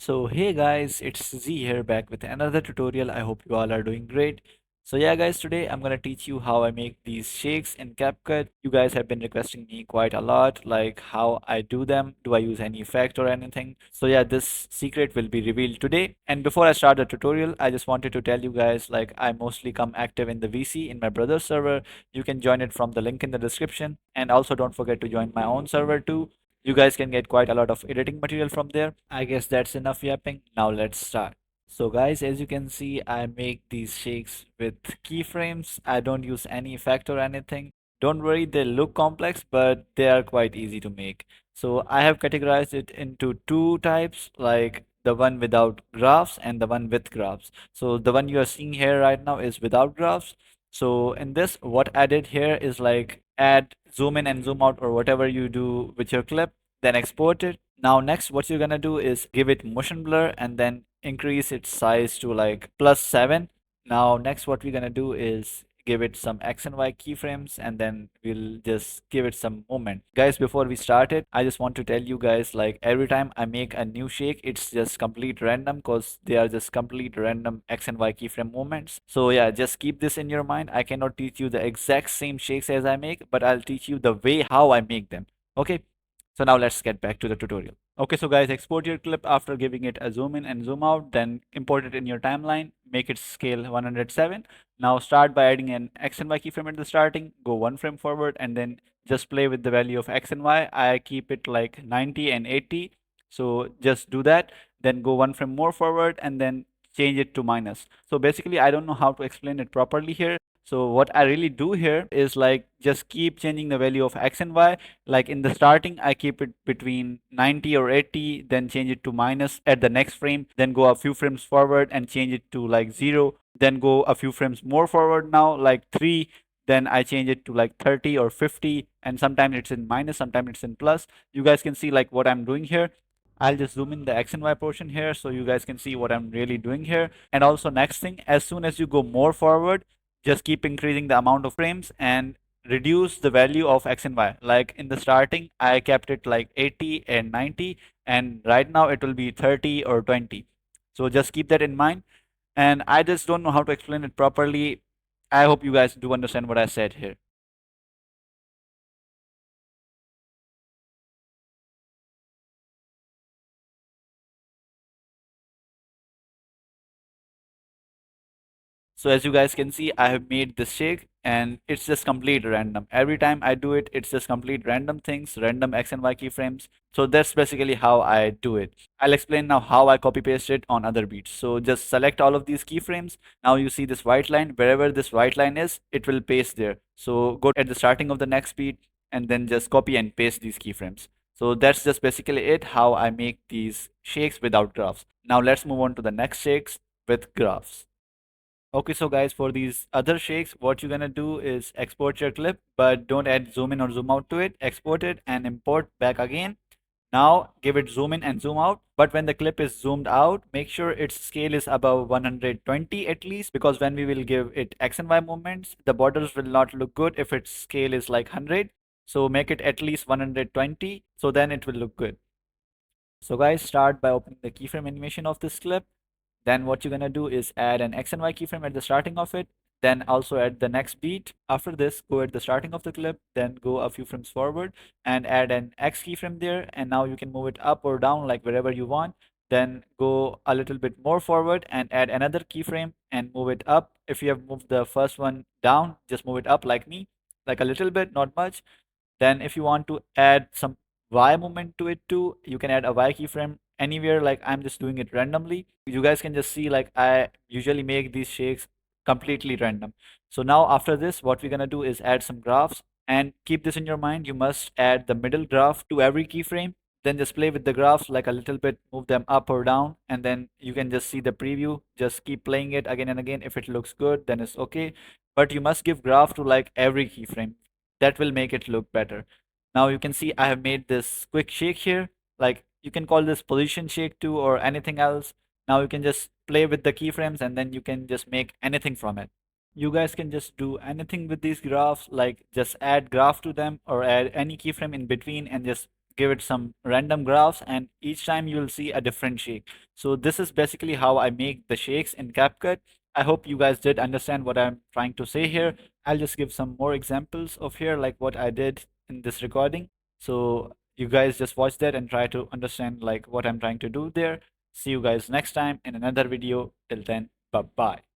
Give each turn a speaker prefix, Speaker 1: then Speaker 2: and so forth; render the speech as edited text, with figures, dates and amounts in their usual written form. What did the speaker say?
Speaker 1: So hey guys, it's Z here back with another tutorial. I hope you all are doing great. So yeah guys, today I'm gonna teach you how I make these shakes in CapCut. You guys have been requesting me quite a lot, like how I do them. Do I use any effect or anything? So yeah, this secret will be revealed today. And before I start the tutorial, I just wanted to tell you guys like I mostly come active in the VC in my brother's server. You can join it from the link in the description. And also don't forget to join my own server too. You guys can get quite a lot of editing material from there. I guess that's enough yapping. Now let's start. So guys, as you can see, I make these shakes with keyframes. I don't use any effect or anything. Don't worry, they look complex, but they are quite easy to make. So I have categorized it into two types, like the one without graphs and the one with graphs. So the one you are seeing here right now is without graphs. So in this, what I did here is like add zoom in and zoom out or whatever you do with your clip, then export it. Now next, what you're gonna do is give it motion blur and then increase its size to like +7. Now next, what we're gonna do is give it some X and Y keyframes and then we'll just give it some movement. Guys, before we start it, I just want to tell you guys like every time I make a new shake, it's just complete random because they are just complete random X and Y keyframe movements. So yeah, just keep this in your mind. I cannot teach you the exact same shakes as I make, but I'll teach you the way how I make them. Okay, so now let's get back to the tutorial. Okay, so guys, export your clip after giving it a zoom in and zoom out, then import it in your timeline, make it scale 107. Now start by adding an X and Y keyframe at the starting, go one frame forward, and then just play with the value of X and Y. I keep it like 90 and 80. So just do that, then go one frame more forward and then change it to minus. So basically, I don't know how to explain it properly here. So what I really do here is like just keep changing the value of X and Y. Like in the starting, I keep it between 90 or 80, then change it to minus at the next frame, then go a few frames forward and change it to like 0, then go a few frames more forward now, like 3, then I change it to like 30 or 50, and sometimes it's in minus, sometimes it's in plus. You guys can see like what I'm doing here. I'll just zoom in the X and Y portion here so you guys can see what I'm really doing here. And also next thing, as soon as you go more forward, just keep increasing the amount of frames and reduce the value of X and Y. Like in the starting, I kept it like 80 and 90, and right now it will be 30 or 20. So just keep that in mind. And I just don't know how to explain it properly. I hope you guys do understand what I said here. So as you guys can see, I have made this shake and it's just complete random. Every time I do it, it's just complete random things, random X and Y keyframes. So that's basically how I do it. I'll explain now how I copy paste it on other beats. So just select all of these keyframes. Now you see this white line. Wherever this white line is, it will paste there. So go at the starting of the next beat and then just copy and paste these keyframes. So that's just basically it, how I make these shakes without graphs. Now let's move on to the next shakes with graphs. Okay, so guys, for these other shakes, what you're gonna do is export your clip, but don't add zoom in or zoom out to it. Export it and import back again. Now give it zoom in and zoom out. But when the clip is zoomed out, make sure its scale is above 120 at least, because when we will give it X and Y movements, the borders will not look good if its scale is like 100. So make it at least 120, so then it will look good. So guys, start by opening the keyframe animation of this clip. Then what you're gonna do is add an X and Y keyframe at the starting of it. Then also at the next beat. After this, go at the starting of the clip, then go a few frames forward and add an X keyframe there. And now you can move it up or down like wherever you want. Then go a little bit more forward and add another keyframe and move it up. If you have moved the first one down, just move it up like me, like a little bit, not much. Then if you want to add some Y movement to it too, you can add a Y keyframe anywhere. Like I'm just doing it randomly. You guys can just see like I usually make these shakes completely random. So now after this, what we're gonna do is add some graphs and keep this in your mind. You must add the middle graph to every keyframe. Then just play with the graphs like a little bit, move them up or down, and then you can just see the preview. Just keep playing it again and again. If it looks good, then it's okay. But you must give graph to like every keyframe. That will make it look better. Now you can see I have made this quick shake here. Like you can call this position shake too or anything else. Now you can just play with the keyframes and then you can just make anything from it. You guys can just do anything with these graphs, like just add graph to them or add any keyframe in between and just give it some random graphs, and each time you will see a different shake. So this is basically how I make the shakes in CapCut. I hope you guys did understand what I'm trying to say here. I'll just give some more examples of here, like what I did in this recording. So you guys just watch that and try to understand like what I'm trying to do there. See you guys next time in another video. Till then, bye bye.